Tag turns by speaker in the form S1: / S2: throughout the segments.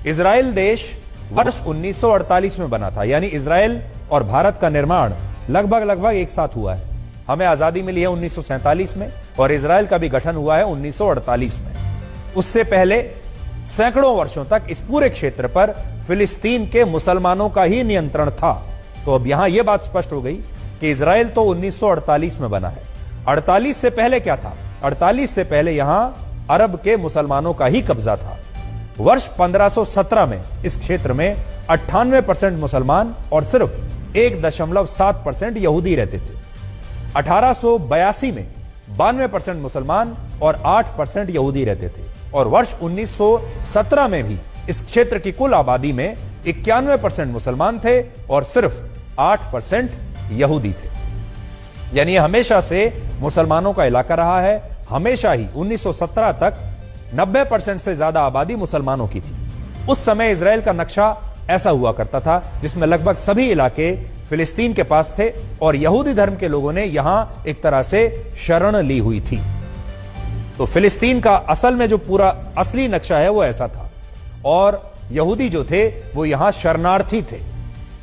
S1: Israel देश वर्ष 1948 में बना था, यानी इजराइल और भारत का निर्माण लगभग एक साथ हुआ है। हमें आजादी मिली है 1947 में और इजराइल का भी गठन हुआ है 1948 में। उससे पहले सैकड़ों वर्षों तक इस पूरे क्षेत्र पर फिलिस्तीन के मुसलमानों का ही नियंत्रण था। तो अब यहां यह बात स्पष्ट हो गई कि इजराइल तो 1948 में बना है। 48 से पहले क्या था? 48 से पहले यहां अरब के मुसलमानों का ही कब्जा था। वर्ष 1517 में इस क्षेत्र में 98% मुसलमान और सिर्फ 1.7% यहूदी रहते थे। 1882 में 92% मुसलमान और 8% यहूदी रहते थे और वर्ष 1917 में भी इस क्षेत्र की कुल आबादी में 91% मुसलमान थे और सिर्फ 8% यहूदी थे। यानी हमेशा से मुसलमानों का इलाका रहा है। हमेशा ही 1917 तक 90% से ज्यादा आबादी मुसलमानों की थी। उस समय इजराइल का नक्शा ऐसा हुआ करता था जिसमें लगभग सभी इलाके फिलिस्तीन के पास थे और यहूदी धर्म के लोगों ने यहां एक तरह से शरण ली हुई थी। तो फिलिस्तीन का असल में जो पूरा असली नक्शा है वो ऐसा था और यहूदी जो थे वो यहां शरणार्थी थे।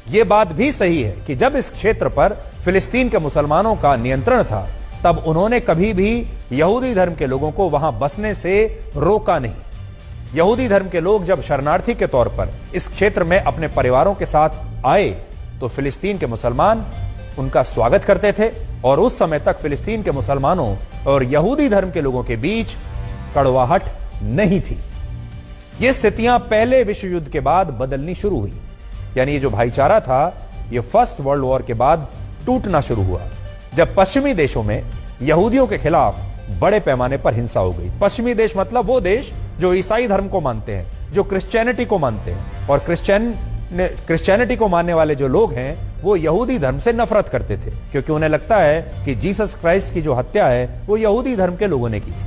S1: यह बात भी सही है कि जब इस क्षेत्र पर फिलिस्तीन के मुसलमानों का नियंत्रण था तब उन्होंने कभी भी यहूदी धर्म के लोगों को वहां बसने से रोका नहीं। यहूदी धर्म के लोग जब शरणार्थी के तौर पर इस क्षेत्र में अपने परिवारों के साथ आए तो फिलिस्तीन के मुसलमान उनका स्वागत करते थे और उस समय तक फिलिस्तीन के मुसलमानों और यहूदी धर्म के लोगों के बीच कड़वाहट नहीं थी। ये स्थितियां पहले विश्व युद्ध के बाद बदलनी शुरू हुई। यानी ये जो भाईचारा था ये फर्स्ट वर्ल्ड वॉर के बाद टूटना शुरू हुआ जब पश्चिमी देशों में यहूदियों के खिलाफ बड़े पैमाने पर हिंसा हो गई। पश्चिमी देश मतलब वो देश जो ईसाई धर्म को मानते हैं, जो क्रिश्चियनिटी को मानते हैं और क्रिश्चियनिटी को मानने वाले जो लोग हैं वो यहूदी धर्म से नफरत करते थे क्योंकि उन्हें लगता है कि जीसस क्राइस्ट की जो हत्या है वो यहूदी धर्म के लोगों ने की थी,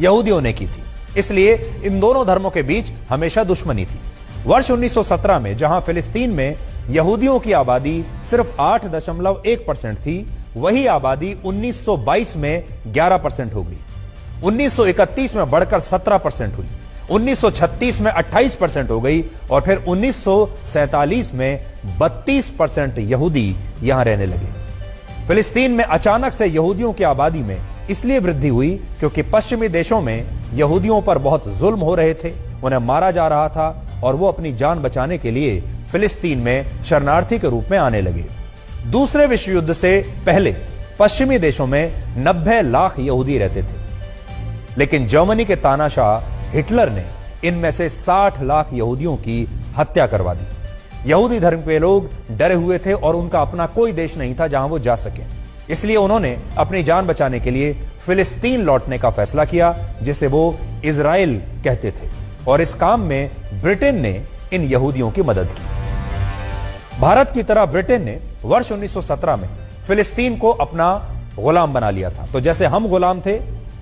S1: यहूदियों ने की थी। इसलिए इन दोनों धर्मों के बीच हमेशा दुश्मनी थी। वर्ष 1917 में जहां फिलिस्तीन में यहूदियों की आबादी सिर्फ 8.1% थी, वही आबादी 1922 में 11% हो गई, 1931 में बढ़कर 17% हुई, 1936 में 28% हो गई और फिर 1947 में 32% यहूदी यहां रहने लगे। फिलिस्तीन में अचानक से यहूदियों की आबादी में इसलिए वृद्धि हुई क्योंकि पश्चिमी देशों में यहूदियों पर बहुत जुल्म हो रहे थे, उन्हें मारा जा रहा था और वो अपनी जान बचाने के लिए फिलिस्तीन में शरणार्थी के रूप में आने लगे। दूसरे विश्व युद्ध से पहले पश्चिमी देशों में 90 लाख यहूदी रहते थे, लेकिन जर्मनी के तानाशाह हिटलर ने इनमें से 60 लाख यहूदियों की हत्या करवा दी। यहूदी धर्म के लोग डरे हुए थे और उनका अपना कोई देश नहीं था जहां वो जा सके, इसलिए उन्होंने अपनी जान बचाने के लिए फिलिस्तीन लौटने का फैसला किया जिसे वो इजराइल कहते थे और इस काम में ब्रिटेन ने इन यहूदियों की मदद की। भारत की तरह ब्रिटेन ने वर्ष 1917 में फिलिस्तीन को अपना गुलाम बना लिया था। तो जैसे हम गुलाम थे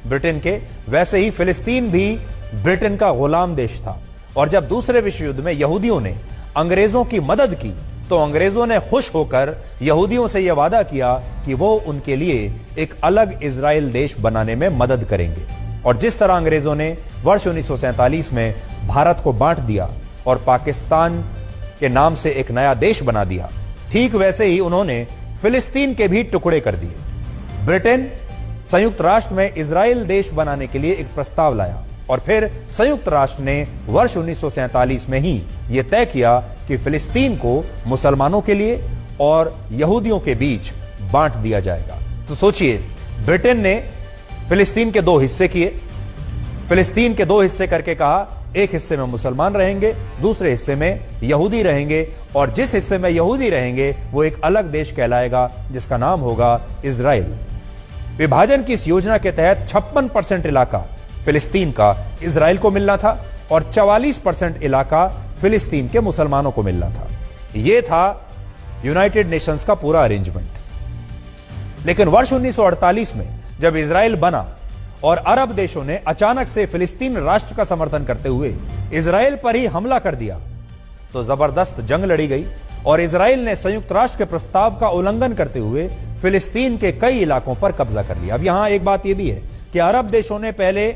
S1: ब्रिटेन के, वैसे ही फिलिस्तीन भी ब्रिटेन का गुलाम देश था। और जब दूसरे विश्व युद्ध में यहूदियों ने अंग्रेजों की मदद की तो अंग्रेजों ने खुश होकर यहूदियों से यह वादा किया कि वो उनके लिए एक अलग इजराइल देश बनाने में मदद करेंगे। और जिस तरह अंग्रेजों ने वर्ष 1947 में भारत को बांट दिया और पाकिस्तान के नाम से एक नया देश बना दिया, ठीक वैसे ही उन्होंने फिलिस्तीन के भी टुकड़े कर दिए। ब्रिटेन संयुक्त राष्ट्र में इजराइल देश बनाने के लिए एक प्रस्ताव लाया और फिर संयुक्त राष्ट्र ने वर्ष 1947 में ही यह तय किया कि फिलिस्तीन को मुसलमानों के लिए और यहूदियों के बीच बांट दिया जाएगा। तो सोचिए, ब्रिटेन ने फिलिस्तीन के दो हिस्से किए, फिलिस्तीन के दो हिस्से करके कहा एक हिस्से में मुसलमान रहेंगे, दूसरे हिस्से में यहूदी रहेंगे और जिस हिस्से में यहूदी रहेंगे वो एक अलग देश कहलाएगा जिसका नाम होगा इजराइल। विभाजन की इस योजना के तहत 56% इलाका फिलिस्तीन का इजराइल को मिलना था और 44% इलाका फिलिस्तीन के मुसलमानों को मिलना था। यह था यूनाइटेड नेशंस का पूरा अरेंजमेंट। लेकिन वर्ष 1948 में जब इजराइल बना और अरब देशों ने अचानक से फिलिस्तीन राष्ट्र का समर्थन करते हुए इजराइल पर ही हमला कर दिया तो जबरदस्त जंग लड़ी गई और इजराइल ने संयुक्त राष्ट्र के प्रस्ताव का उल्लंघन करते हुए फिलिस्तीन के कई इलाकों पर कब्जा कर लिया। अब यहां एक बात यह भी है कि अरब देशों ने पहले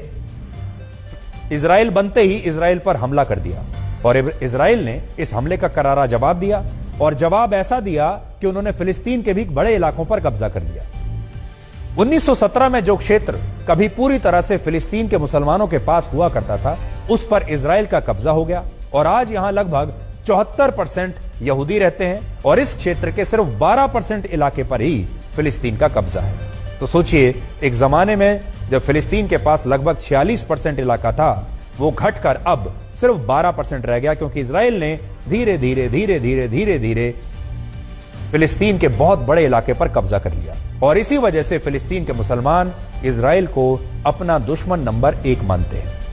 S1: इजराइल बनते ही इजराइल पर हमला कर दिया और इजराइल ने इस हमले का करारा जवाब दिया और जवाब ऐसा दिया कि उन्होंने फिलिस्तीन के भी बड़े इलाकों पर कब्जा कर लिया। 1917 में जो क्षेत्र कभी पूरी तरह से फिलिस्तीन के मुसलमानों के पास हुआ करता था, उस पर इजराइल का कब्जा हो गया और आज यहां लगभग 74% यहूदी रहते हैं और इस क्षेत्र के सिर्फ 12% इलाके पर ही फिलिस्तीन का कब्जा है। तो सोचिए, एक जमाने में जब फिलिस्तीन के पास लगभग 46% इलाका था, वो घटकर अब सिर्फ 12% रह गया, क्योंकि इजराइल ने धीरे धीरे धीरे धीरे धीरे धीरे फिलिस्तीन के बहुत बड़े इलाके पर कब्जा कर लिया। और इसी वजह से फिलिस्तीन के मुसलमान इजराइल को अपना दुश्मन नंबर 1 मानते हैं।